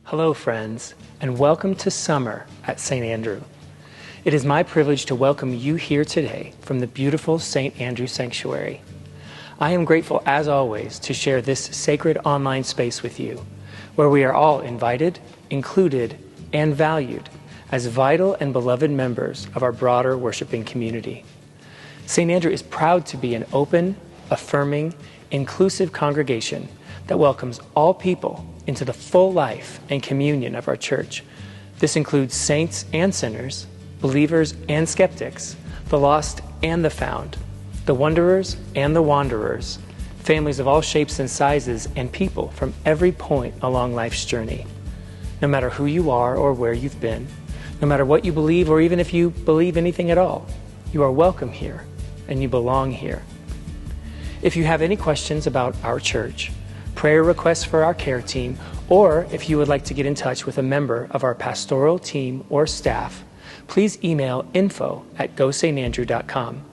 Hello, friends, and welcome to summer at St. Andrew. It is my privilege to welcome you here today from the beautiful St. Andrew Sanctuary. I am grateful, as always, to share this sacred online space with you, where we are all invited, included, and valued as vital and beloved members of our broader worshiping community. St. Andrew is proud to be an open, affirming, inclusive congregation that welcomes all people into the full life and communion of our church. This includes saints and sinners, believers and skeptics, the lost and the found, the wanderers and the wanderers, families of all shapes and sizes, and people from every point along life's journey. No matter who you are or where you've been, no matter what you believe or even if you believe anything at all, you are welcome here and you belong here. If you have any questions about our church, prayer requests for our care team, or if you would like to get in touch with a member of our pastoral team or staff, please email info@gostandrew.com.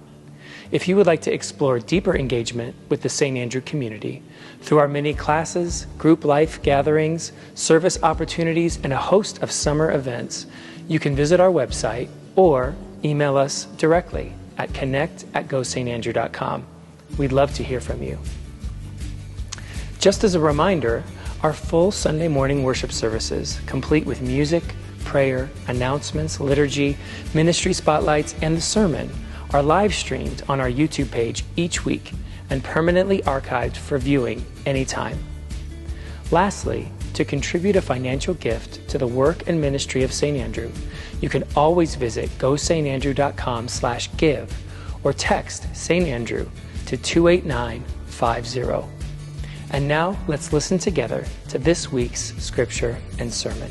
If you would like to explore deeper engagement with the St. Andrew community through our many classes, group life gatherings, service opportunities, and a host of summer events, you can visit our website or email us directly at connect@gostandrew.com. We'd love to hear from you. Just as a reminder, our full Sunday morning worship services, complete with music, prayer, announcements, liturgy, ministry spotlights, and the sermon, are live streamed on our YouTube page each week and permanently archived for viewing anytime. Lastly, to contribute a financial gift to the work and ministry of St. Andrew, you can always visit gostandrew.com/give or text St. Andrew to 28950. And now let's listen together to this week's scripture and sermon.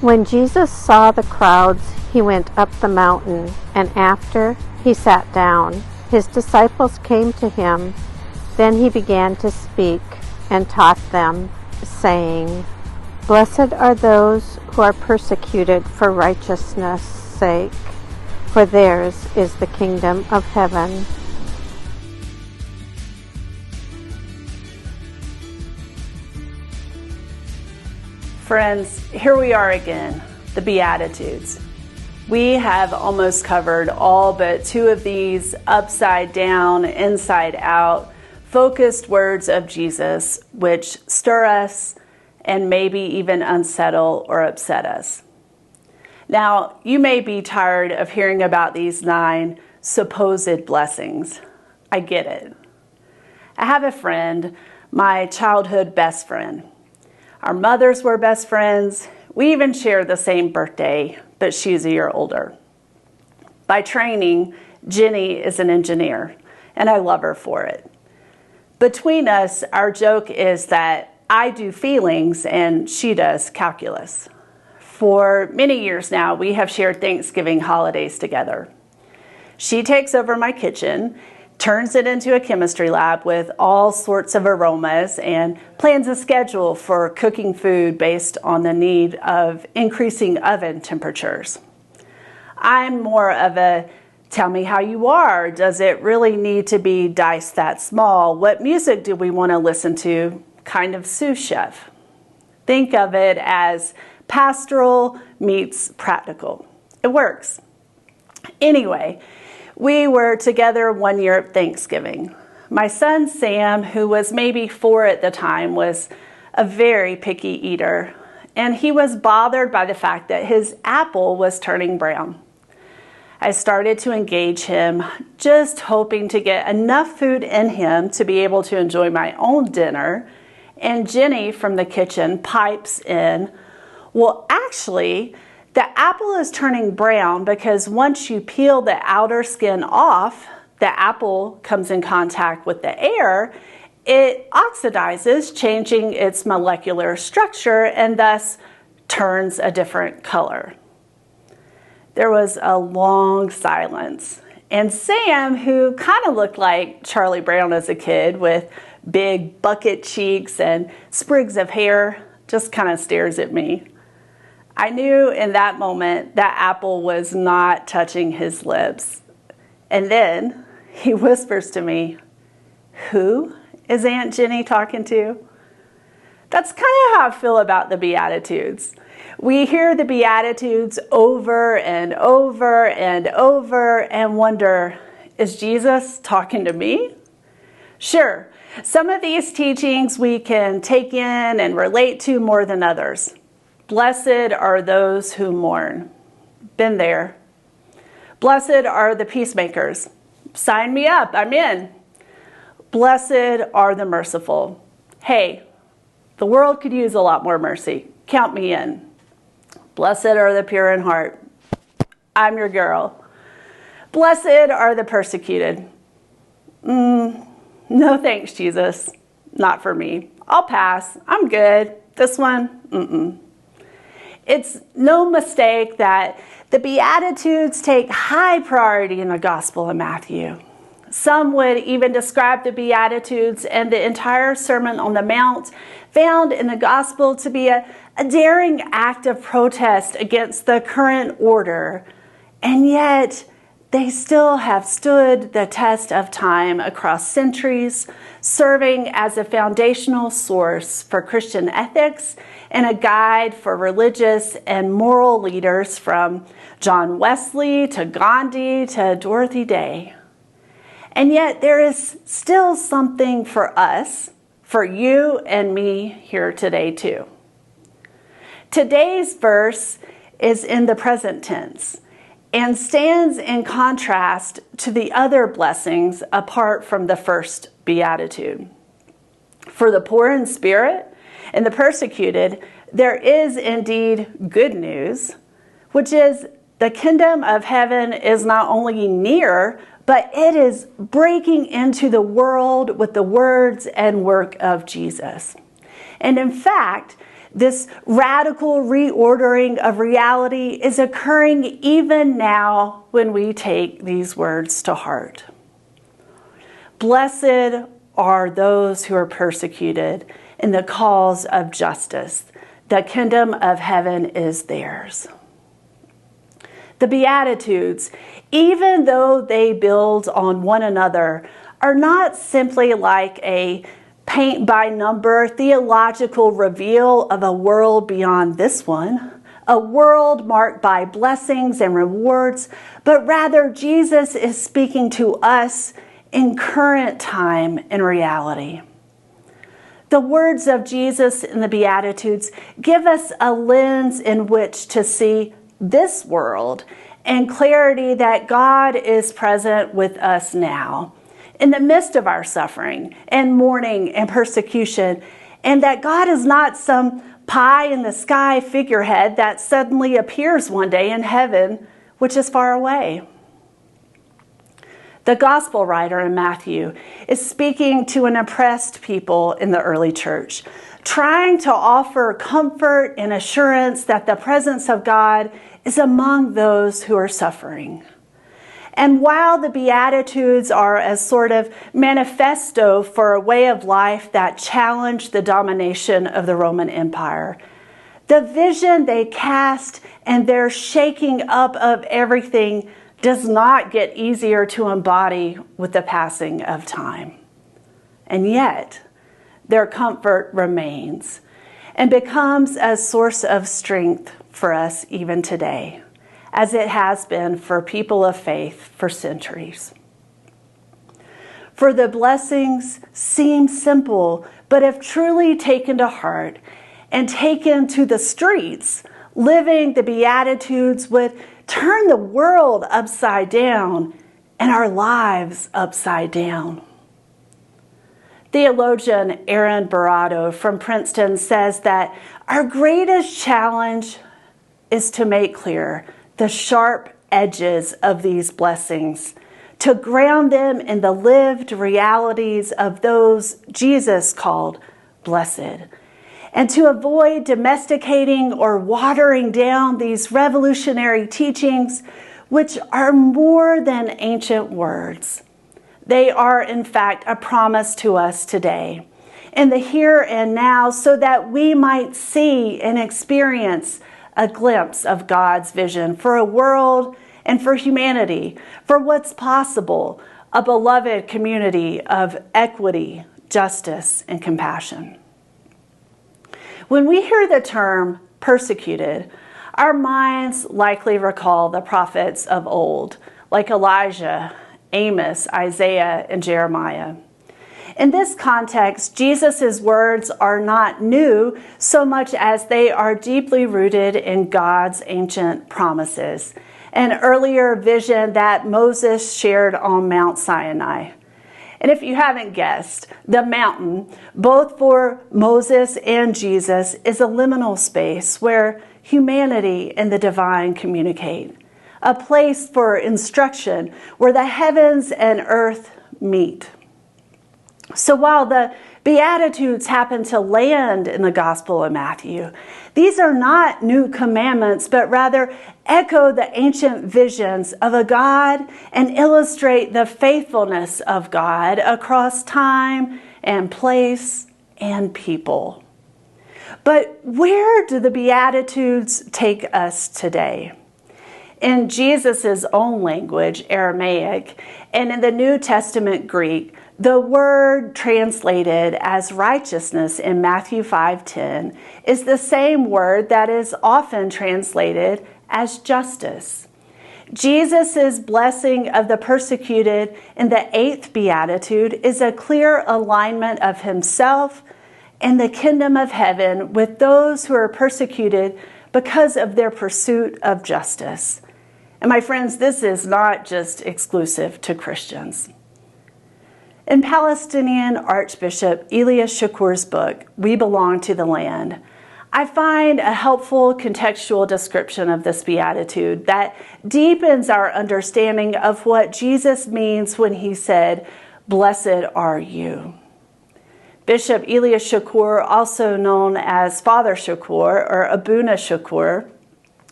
When Jesus saw the crowds, he went up the mountain, and after he sat down, his disciples came to him. Then he began to speak and taught them, saying, "Blessed are those who are persecuted for righteousness' sake, for theirs is the kingdom of heaven." Friends, here we are again, the Beatitudes. We have almost covered all but two of these upside down, inside out, focused words of Jesus, which stir us and maybe even unsettle or upset us. Now, you may be tired of hearing about these 9 supposed blessings. I get it. I have a friend, my childhood best friend. Our mothers were best friends. We even share the same birthday, but she's a year older. By training, Jenny is an engineer, and I love her for it. Between us, our joke is that I do feelings and she does calculus. For many years now, we have shared Thanksgiving holidays together. She takes over my kitchen, turns it into a chemistry lab with all sorts of aromas, and plans a schedule for cooking food based on the need of increasing oven temperatures. I'm more of a, tell me how you are. Does it really need to be diced that small? What music do we want to listen to? Kind of sous chef. Think of it as pastoral meets practical. It works. Anyway, we were together one year at Thanksgiving. My son Sam, who was maybe 4 at the time, was a very picky eater, and he was bothered by the fact that his apple was turning brown. I started to engage him, just hoping to get enough food in him to be able to enjoy my own dinner, and Jenny from the kitchen pipes in, "Well, actually, the apple is turning brown because once you peel the outer skin off, the apple comes in contact with the air, it oxidizes, changing its molecular structure and thus turns a different color." There was a long silence, and Sam, who kind of looked like Charlie Brown as a kid with big bucket cheeks and sprigs of hair, just kind of stares at me. I knew in that moment that apple was not touching his lips. And then he whispers to me, "Who is Aunt Jenny talking to?" That's kind of how I feel about the Beatitudes. We hear the Beatitudes over and over and over and wonder, is Jesus talking to me? Sure, some of these teachings we can take in and relate to more than others. Blessed are those who mourn. Been there. Blessed are the peacemakers. Sign me up, I'm in. Blessed are the merciful. Hey, the world could use a lot more mercy. Count me in. Blessed are the pure in heart. I'm your girl. Blessed are the persecuted. No thanks, Jesus. Not for me. I'll pass. I'm good. This one, It's no mistake that the Beatitudes take high priority in the Gospel of Matthew. Some would even describe the Beatitudes and the entire Sermon on the Mount found in the Gospel to be a daring act of protest against the current order. And yet, they still have stood the test of time across centuries, serving as a foundational source for Christian ethics and a guide for religious and moral leaders from John Wesley to Gandhi to Dorothy Day. And yet there is still something for us, for you and me here today too. Today's verse is in the present tense and stands in contrast to the other blessings apart from the first beatitude. For the poor in spirit and the persecuted, there is indeed good news, which is the kingdom of heaven is not only near, but it is breaking into the world with the words and work of Jesus. And in fact, this radical reordering of reality is occurring even now when we take these words to heart. Blessed are those who are persecuted in the cause of justice. The kingdom of heaven is theirs. The Beatitudes, even though they build on one another, are not simply like a paint-by-number theological reveal of a world beyond this one, a world marked by blessings and rewards, but rather Jesus is speaking to us in current time and reality. The words of Jesus in the Beatitudes give us a lens in which to see this world and clarity that God is present with us now in the midst of our suffering and mourning and persecution, and that God is not some pie in the sky figurehead that suddenly appears one day in heaven, which is far away. The gospel writer in Matthew is speaking to an oppressed people in the early church, trying to offer comfort and assurance that the presence of God is among those who are suffering. And while the Beatitudes are a sort of manifesto for a way of life that challenged the domination of the Roman Empire, the vision they cast and their shaking up of everything does not get easier to embody with the passing of time. And yet, their comfort remains and becomes a source of strength for us even today, as it has been for people of faith for centuries. For the blessings seem simple, but if truly taken to heart and taken to the streets, living the Beatitudes would turn the world upside down and our lives upside down. Theologian Aaron Barado from Princeton says that our greatest challenge is to make clear the sharp edges of these blessings, to ground them in the lived realities of those Jesus called blessed, and to avoid domesticating or watering down these revolutionary teachings, which are more than ancient words. They are, in fact, a promise to us today, in the here and now, so that we might see and experience a glimpse of God's vision for a world and for humanity, for what's possible, a beloved community of equity, justice, and compassion. When we hear the term persecuted, our minds likely recall the prophets of old, like Elijah, Amos, Isaiah, and Jeremiah. In this context, Jesus' words are not new so much as they are deeply rooted in God's ancient promises, an earlier vision that Moses shared on Mount Sinai. And if you haven't guessed, the mountain, both for Moses and Jesus, is a liminal space where humanity and the divine communicate, a place for instruction where the heavens and earth meet. So while the Beatitudes happen to land in the Gospel of Matthew, these are not new commandments, but rather echo the ancient visions of a God and illustrate the faithfulness of God across time and place and people. But where do the Beatitudes take us today? In Jesus' own language, Aramaic, and in the New Testament Greek, the word translated as righteousness in Matthew 5:10 is the same word that is often translated as justice. Jesus' blessing of the persecuted in the 8th Beatitude is a clear alignment of himself and the kingdom of heaven with those who are persecuted because of their pursuit of justice. And my friends, this is not just exclusive to Christians. In Palestinian Archbishop Elias Shakur's book, We Belong to the Land, I find a helpful contextual description of this beatitude that deepens our understanding of what Jesus means when he said, "Blessed are you." Bishop Elias Shakur, also known as Father Shakur or Abuna Shakur,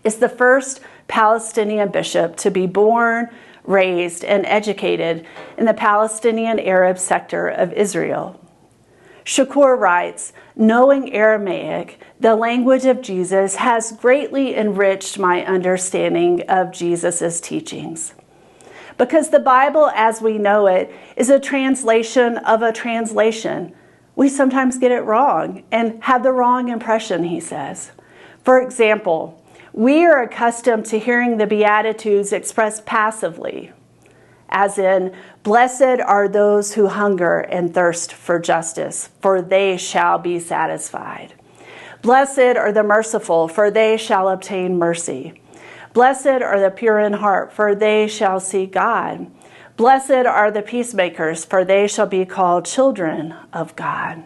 is the first Palestinian bishop to be born, raised, and educated in the Palestinian Arab sector of Israel. Shakur writes, "Knowing Aramaic, the language of Jesus, has greatly enriched my understanding of Jesus' teachings. Because the Bible as we know it is a translation of a translation, we sometimes get it wrong and have the wrong impression," he says. For example, we are accustomed to hearing the Beatitudes expressed passively, as in, "Blessed are those who hunger and thirst for justice, for they shall be satisfied. Blessed are the merciful, for they shall obtain mercy. Blessed are the pure in heart, for they shall see God. Blessed are the peacemakers, for they shall be called children of God."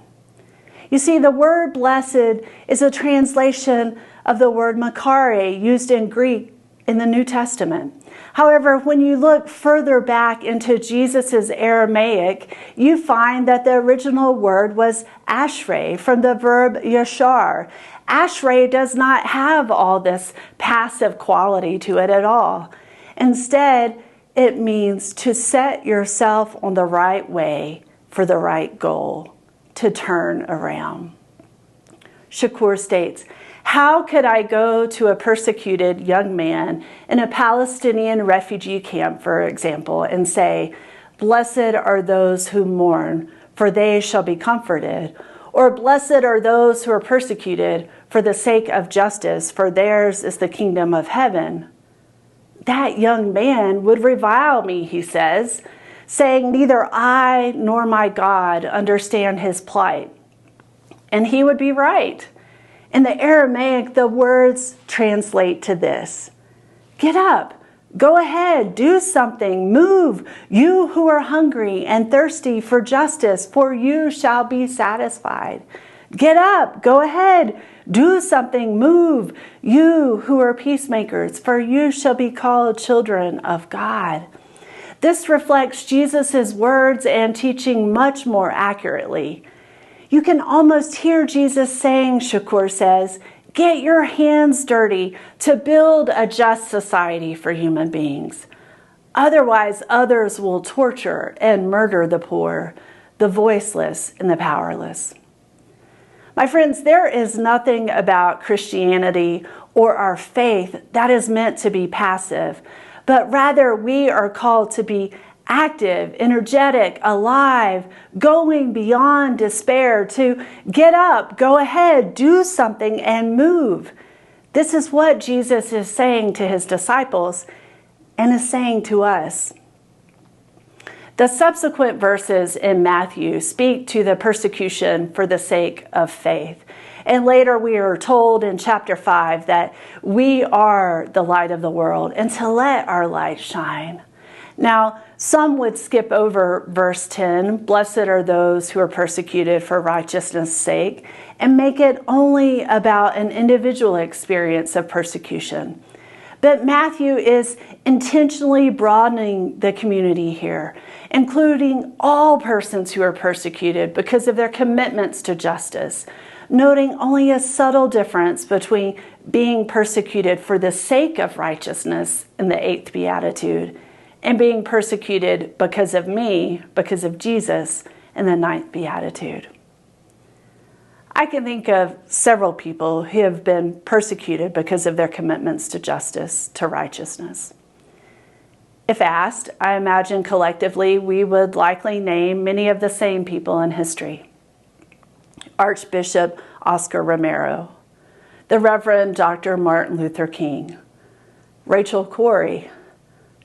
You see, the word blessed is a translation of the word makare used in Greek in the New Testament. However, when you look further back into Jesus' Aramaic, you find that the original word was ashrei from the verb yashar. Ashrei does not have all this passive quality to it at all. Instead, it means to set yourself on the right way for the right goal, to turn around. Shakur states, "How could I go to a persecuted young man in a Palestinian refugee camp, for example, and say, 'Blessed are those who mourn, for they shall be comforted,' or 'Blessed are those who are persecuted for the sake of justice, for theirs is the kingdom of heaven'? That young man would revile me," he says, saying, "Neither I nor my God understand his plight." And he would be right. In the Aramaic, the words translate to this: "Get up, go ahead, do something, move, you who are hungry and thirsty for justice, for you shall be satisfied. Get up, go ahead, do something, move, you who are peacemakers, for you shall be called children of God." This reflects Jesus' words and teaching much more accurately. You can almost hear Jesus saying, Shakur says, "Get your hands dirty to build a just society for human beings. Otherwise, others will torture and murder the poor, the voiceless, and the powerless." My friends, there is nothing about Christianity or our faith that is meant to be passive, but rather we are called to be active, energetic, alive, going beyond despair, to get up, go ahead, do something, and move. This is what Jesus is saying to his disciples and is saying to us. The subsequent verses in Matthew speak to the persecution for the sake of faith. And later we are told in chapter 5 that we are the light of the world and to let our light shine. Now, some would skip over verse 10, blessed are those who are persecuted for righteousness' sake, and make it only about an individual experience of persecution. But Matthew is intentionally broadening the community here, including all persons who are persecuted because of their commitments to justice, noting only a subtle difference between being persecuted for the sake of righteousness in the 8th Beatitude and being persecuted because of me, because of Jesus, in the 9th Beatitude. I can think of several people who have been persecuted because of their commitments to justice, to righteousness. If asked, I imagine collectively we would likely name many of the same people in history. Archbishop Oscar Romero, the Reverend Dr. Martin Luther King, Rachel Corrie,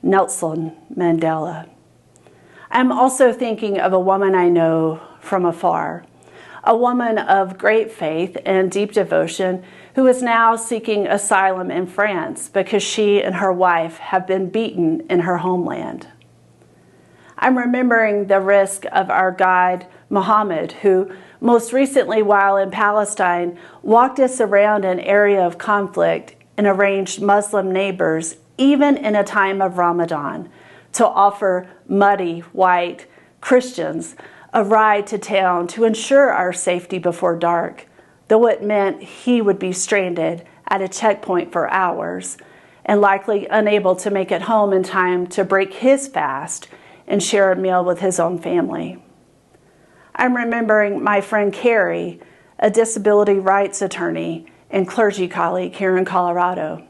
Nelson Mandela. I'm also thinking of a woman I know from afar, a woman of great faith and deep devotion who is now seeking asylum in France because she and her wife have been beaten in her homeland. I'm remembering the risk of our guide, Muhammad, who most recently, while in Palestine, walked us around an area of conflict and arranged Muslim neighbors, even in a time of Ramadan, to offer muddy, white Christians a ride to town to ensure our safety before dark, though it meant he would be stranded at a checkpoint for hours and likely unable to make it home in time to break his fast and share a meal with his own family. I'm remembering my friend Carrie, a disability rights attorney and clergy colleague here in Colorado,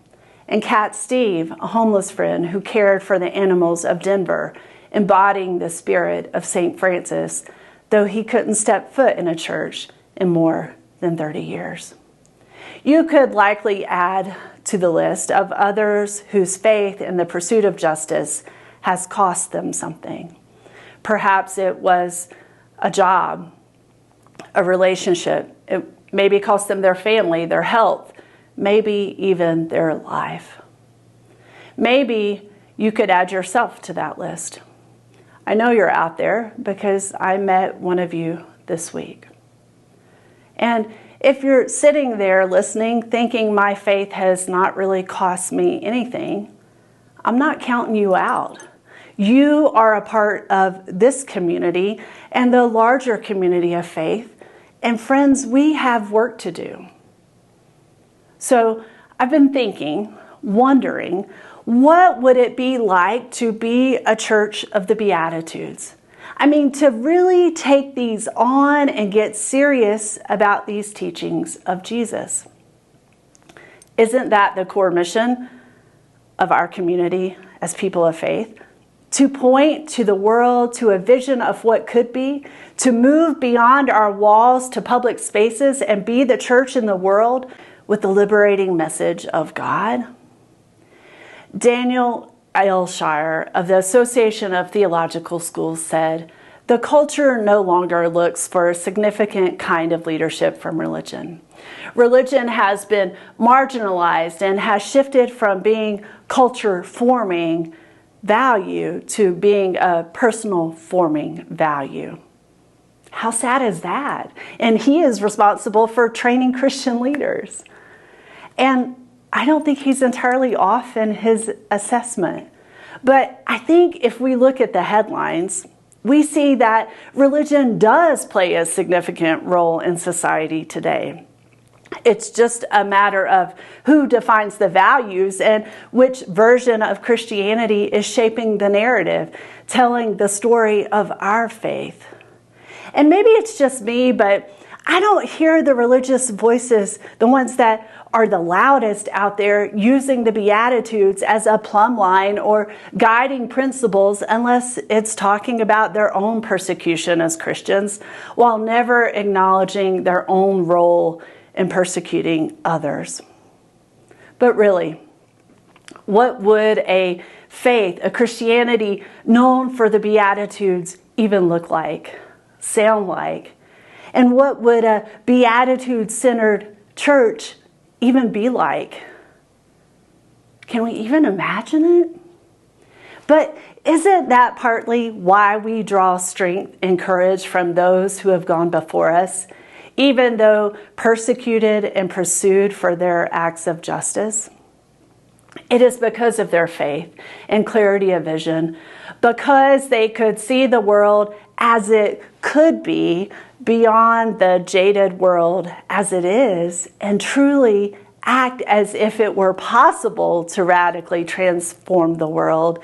and Cat Steve, a homeless friend who cared for the animals of Denver, embodying the spirit of St. Francis, though he couldn't step foot in a church in more than 30 years. You could likely add to the list of others whose faith in the pursuit of justice has cost them something. Perhaps it was a job, a relationship. It maybe cost them their family, their health, maybe even their life. Maybe you could add yourself to that list. I know you're out there because I met one of you this week. And if you're sitting there listening, thinking my faith has not really cost me anything, I'm not counting you out. You are a part of this community and the larger community of faith. And friends, we have work to do. So I've been thinking, wondering, what would it be like to be a church of the Beatitudes? I mean, to really take these on and get serious about these teachings of Jesus. Isn't that the core mission of our community as people of faith? To point to the world, to a vision of what could be, to move beyond our walls to public spaces and be the church in the world with the liberating message of God. Daniel Aylshire of the Association of Theological Schools said, "The culture no longer looks for a significant kind of leadership from religion. Religion has been marginalized and has shifted from being culture-forming value to being a personal forming value." How sad is that? And he is responsible for training Christian leaders. And I don't think he's entirely off in his assessment. But I think if we look at the headlines, we see that religion does play a significant role in society today. It's just a matter of who defines the values and which version of Christianity is shaping the narrative, telling the story of our faith. And maybe it's just me, but I don't hear the religious voices, the ones that are the loudest out there, using the Beatitudes as a plumb line or guiding principles unless it's talking about their own persecution as Christians, while never acknowledging their own role in persecuting others. But really, what would a faith, a Christianity known for the Beatitudes even look like, sound like? And what would a Beatitude-centered church even be like? Can we even imagine it? But isn't that partly why we draw strength and courage from those who have gone before us, even though persecuted and pursued for their acts of justice? It is because of their faith and clarity of vision, because they could see the world as it could be beyond the jaded world as it is, and truly act as if it were possible to radically transform the world,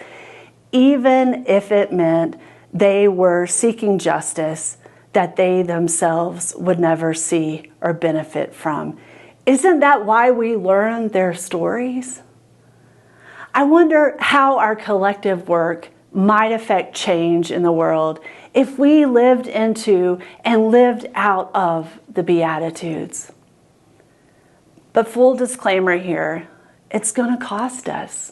even if it meant they were seeking justice that they themselves would never see or benefit from. Isn't that why we learn their stories? I wonder how our collective work might affect change in the world if we lived into and lived out of the Beatitudes. But full disclaimer here, it's going to cost us.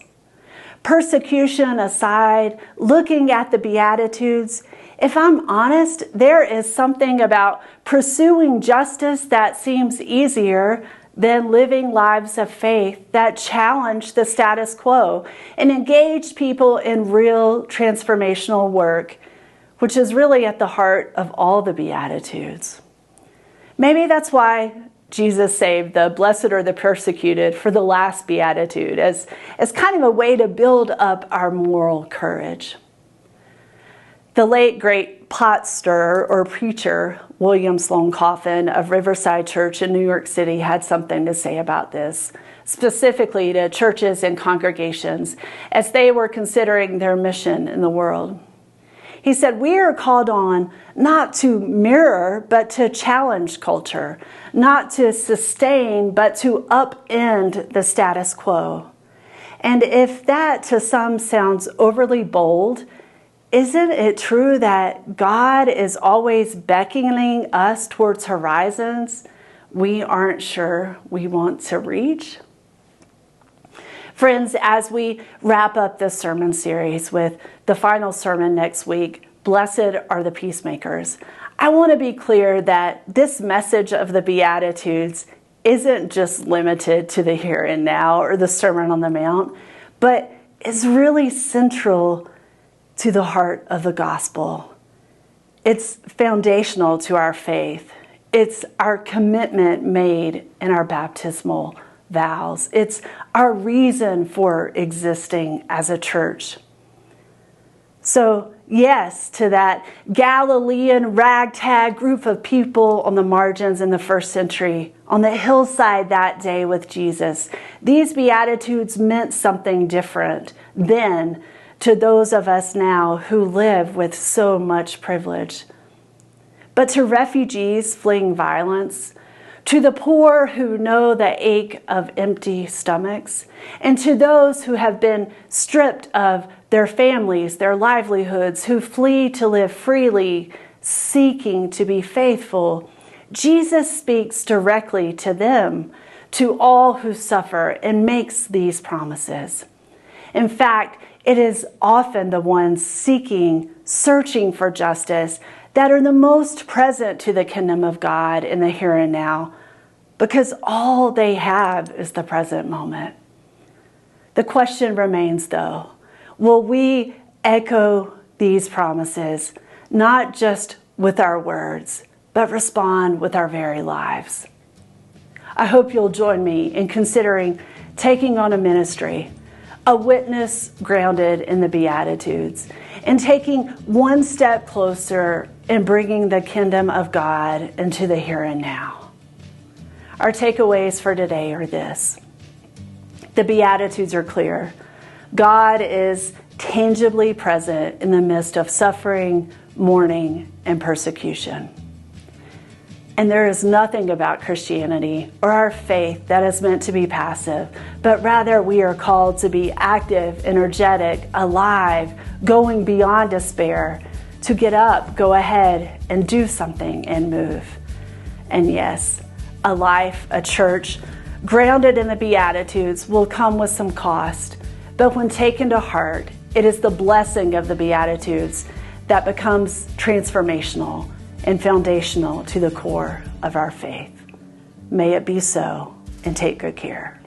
Persecution aside, looking at the Beatitudes, if I'm honest, there is something about pursuing justice that seems easier than living lives of faith that challenge the status quo and engage people in real transformational work, which is really at the heart of all the Beatitudes. Maybe that's why Jesus saved the blessed or the persecuted for the last Beatitude as kind of a way to build up our moral courage. The late great pot stirrer or preacher, William Sloane Coffin of Riverside Church in New York City, had something to say about this, specifically to churches and congregations as they were considering their mission in the world. He said, "We are called on not to mirror, but to challenge culture, not to sustain, but to upend the status quo. And if that to some sounds overly bold, isn't it true that God is always beckoning us towards horizons we aren't sure we want to reach?" Friends, as we wrap up this sermon series with the final sermon next week, Blessed are the Peacemakers, I want to be clear that this message of the Beatitudes isn't just limited to the here and now or the Sermon on the Mount, but is really central to the heart of the gospel. It's foundational to our faith. It's our commitment made in our baptismal vows. It's our reason for existing as a church. So, yes, to that Galilean ragtag group of people on the margins in the first century, on the hillside that day with Jesus, these Beatitudes meant something different then to those of us now who live with so much privilege. But to refugees fleeing violence, to the poor who know the ache of empty stomachs, and to those who have been stripped of their families, their livelihoods, who flee to live freely, seeking to be faithful, Jesus speaks directly to them, to all who suffer, and makes these promises. In fact, it is often the ones searching for justice that are the most present to the kingdom of God in the here and now, because all they have is the present moment. The question remains, though, will we echo these promises, not just with our words, but respond with our very lives? I hope you'll join me in considering taking on a ministry, a witness grounded in the Beatitudes, and taking one step closer in bringing the kingdom of God into the here and now. Our takeaways for today are this. The Beatitudes are clear. God is tangibly present in the midst of suffering, mourning, and persecution. And there is nothing about Christianity or our faith that is meant to be passive, but rather we are called to be active, energetic, alive, going beyond despair, to get up, go ahead, and do something and move. And yes, a life, a church, grounded in the Beatitudes will come with some cost, but when taken to heart, it is the blessing of the Beatitudes that becomes transformational and foundational to the core of our faith. May it be so, and take good care.